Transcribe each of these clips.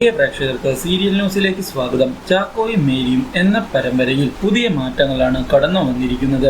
പ്രിയ പ്രേക്ഷകർക്ക് സീരിയൽ ന്യൂസിലേക്ക് സ്വാഗതം. ചാക്കോയും മേരിയും എന്ന പരമ്പരയിൽ പുതിയ മാറ്റങ്ങളാണ് കടന്നു വന്നിരിക്കുന്നത്.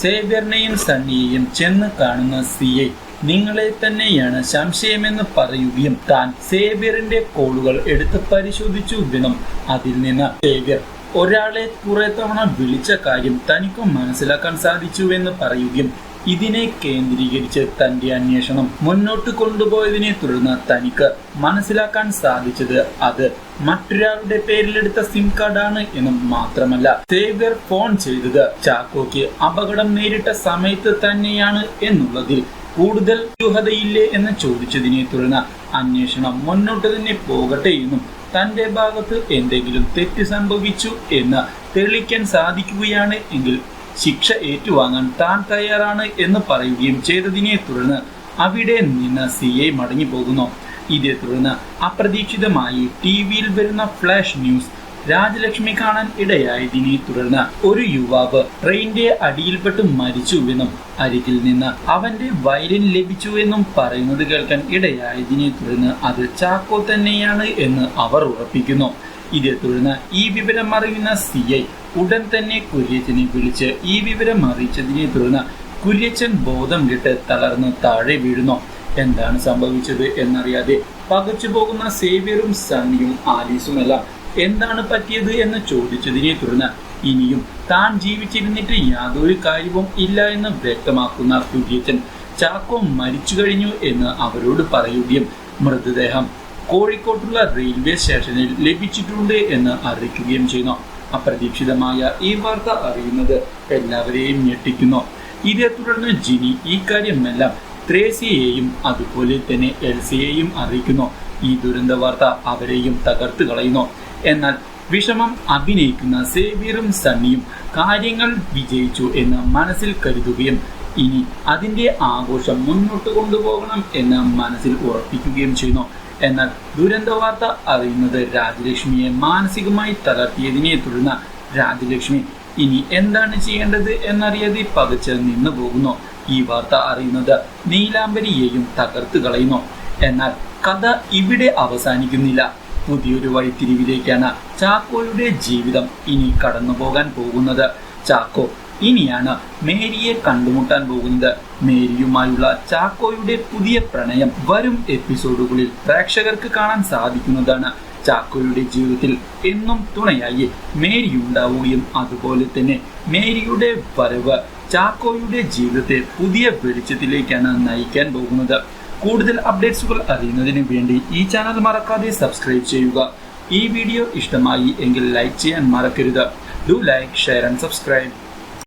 സേവ്യറിനെയും സണ്ണിയെയും ചെന്ന് കാണുന്ന സിഐ നിങ്ങളെ തന്നെയാണ് സംശയമെന്ന് പറയുകയും താൻ സേവ്യറിന്റെ കോളുകൾ എടുത്ത് പരിശോധിച്ചുവെന്നും അതിൽ നിന്ന് സേവ്യർ ഒരാളെ കുറെ തവണ വിളിച്ച കാര്യം തനിക്കും മനസ്സിലാക്കാൻ സാധിച്ചുവെന്ന് പറയുകയും ഇതിനെ കേന്ദ്രീകരിച്ച് തന്റെ അന്വേഷണം മുന്നോട്ട് കൊണ്ടുപോയതിനെ തുടർന്ന് തനിക്ക് മനസ്സിലാക്കാൻ സാധിച്ചത് അത് മറ്റൊരാളുടെ പേരിലെടുത്ത സിം കാർഡാണ് എന്നും മാത്രമല്ല സേവ്യർ ഫോൺ ചെയ്തത് ചാക്കോയ്ക്ക് അപകടം നേരിട്ട സമയത്ത് തന്നെയാണ് എന്നുള്ളതിൽ കൂടുതൽ ദുരൂഹതയില്ലേ എന്ന് ചോദിച്ചതിനെ തുടർന്ന് അന്വേഷണം മുന്നോട്ട് തന്നെ പോകട്ടെ എന്നും തന്റെ ഭാഗത്ത് എന്തെങ്കിലും തെറ്റ് സംഭവിച്ചു എന്ന് തെളിയിക്കാൻ സാധിക്കുകയാണ് എങ്കിൽ ശിക്ഷ ഏറ്റുവാങ്ങാൻ താൻ തയ്യാറാണ് എന്ന് പറയുകയും ചെയ്തതിനെ തുടർന്ന് അവിടെ നിന്ന് സിഐ മടങ്ങി പോകുന്നു. ഇതേ തുടർന്ന് അപ്രതീക്ഷിതമായി ടിവിയിൽ വരുന്ന ഫ്ലാഷ് ന്യൂസ് രാജലക്ഷ്മി കാണാൻ ഇടയായതിനെ തുടർന്ന് ഒരു യുവാവ് ട്രെയിനിന്റെ അടിയിൽപ്പെട്ട് മരിച്ചുവെന്നും അരികിൽ നിന്ന് അവന്റെ വയലിൻ ലഭിച്ചുവെന്നും പറയുന്നത് കേൾക്കാൻ ഇടയായതിനെ തുടർന്ന് അത് ചാക്കോ തന്നെയാണ് എന്ന് അവർ ഉറപ്പിക്കുന്നു. ഇതേ തുടർന്ന് ഈ വിവരം അറിയുന്ന സിഐ ഉടൻ തന്നെ കുര്യച്ചനെ വിളിച്ച് ഈ വിവരം അറിയിച്ചതിനെ തുടർന്ന് കുര്യച്ചൻ ബോധം കെട്ട് തളർന്ന് താഴെ വീഴുന്നു. എന്താണ് സംഭവിച്ചത് എന്നറിയാതെ പകച്ചു പോകുന്ന സേവ്യറും സണ്ണിയും ആലീസുമെല്ലാം എന്താണ് പറ്റിയത് എന്ന് ചോദിച്ചതിനെ തുടർന്ന് ഇനിയും താൻ ജീവിച്ചിരുന്നിട്ട് യാതൊരു കാര്യവും ഇല്ല എന്ന് വ്യക്തമാക്കുന്ന കുര്യച്ചൻ ചാക്കോ മരിച്ചു കഴിഞ്ഞു എന്ന് അവരോട് പറയുകയും മൃതദേഹം കോഴിക്കോട്ടുള്ള റെയിൽവേ സ്റ്റേഷനിൽ ലഭിച്ചിട്ടുണ്ട് എന്ന് അറിയിക്കുകയും ചെയ്യുന്നു. അപ്രതീക്ഷിതമായ ഈ വാർത്ത അറിയുന്നത് എല്ലാവരെയും ഞെട്ടിക്കുന്നു. ഇതേ തുടർന്ന് ജിനി ഈ കാര്യമെല്ലാം ത്രേസിയെയും അതുപോലെ തന്നെ എൽസിയെയും അറിയിക്കുന്നു. ഈ ദുരന്ത വാർത്ത അവരെയും തകർത്ത് കളയുന്നു. എന്നാൽ വിഷമം അഭിനയിക്കുന്ന സേവ്യറും സണ്ണിയും കാര്യങ്ങൾ വിജയിച്ചു എന്ന് മനസ്സിൽ കരുതുകയും ഇനി അതിന്റെ ആഘോഷം മുന്നോട്ട് കൊണ്ടുപോകണം എന്ന് മനസ്സിൽ ഉറപ്പിക്കുകയും ചെയ്യുന്നു. എന്നാൽ ദുരന്ത വാർത്ത അറിയുന്നത് രാജലക്ഷ്മിയെ മാനസികമായി തളർത്തിയതിനെ തുടർന്ന് രാജലക്ഷ്മി ഇനി എന്താണ് ചെയ്യേണ്ടത് എന്നറിയാതെ പകച്ച് നിന്നു പോകുന്നു. ഈ വാർത്ത അറിയുന്നത് നീലാംബരിയെയും തകർത്ത് കളയുന്നു. എന്നാൽ കഥ ഇവിടെ അവസാനിക്കുന്നില്ല. പുതിയൊരു വഴിത്തിരിവിലേക്കാണ് ചാക്കോയുടെ ജീവിതം ഇനി കടന്നു പോകാൻ പോകുന്നത്. ചാക്കോ ഇനിയാണ് മേരിയെ കണ്ടുമുട്ടാൻ പോകുന്നത്. മേരിയുമായുള്ള ചാക്കോയുടെ പുതിയ പ്രണയം വരും എപ്പിസോഡുകളിൽ പ്രേക്ഷകർക്ക് കാണാൻ സാധിക്കുന്നതാണ്. ചാക്കോയുടെ ജീവിതത്തിൽ എന്നും തുണയായി മേരി ഉണ്ടാവുകയും അതുപോലെ തന്നെ മേരിയുടെ വരവ് ചാക്കോയുടെ ജീവിതത്തെ പുതിയ വെളിച്ചത്തിലേക്കാണ് നയിക്കാൻ പോകുന്നത്. കൂടുതൽ അപ്ഡേറ്റ്സുകൾ അറിയുന്നതിന് വേണ്ടി ഈ ചാനൽ മറക്കാതെ സബ്സ്ക്രൈബ് ചെയ്യുക. ഈ വീഡിയോ ഇഷ്ടമായി എങ്കിൽ ലൈക്ക് ചെയ്യാൻ മറക്കരുത്. Do like, share and subscribe.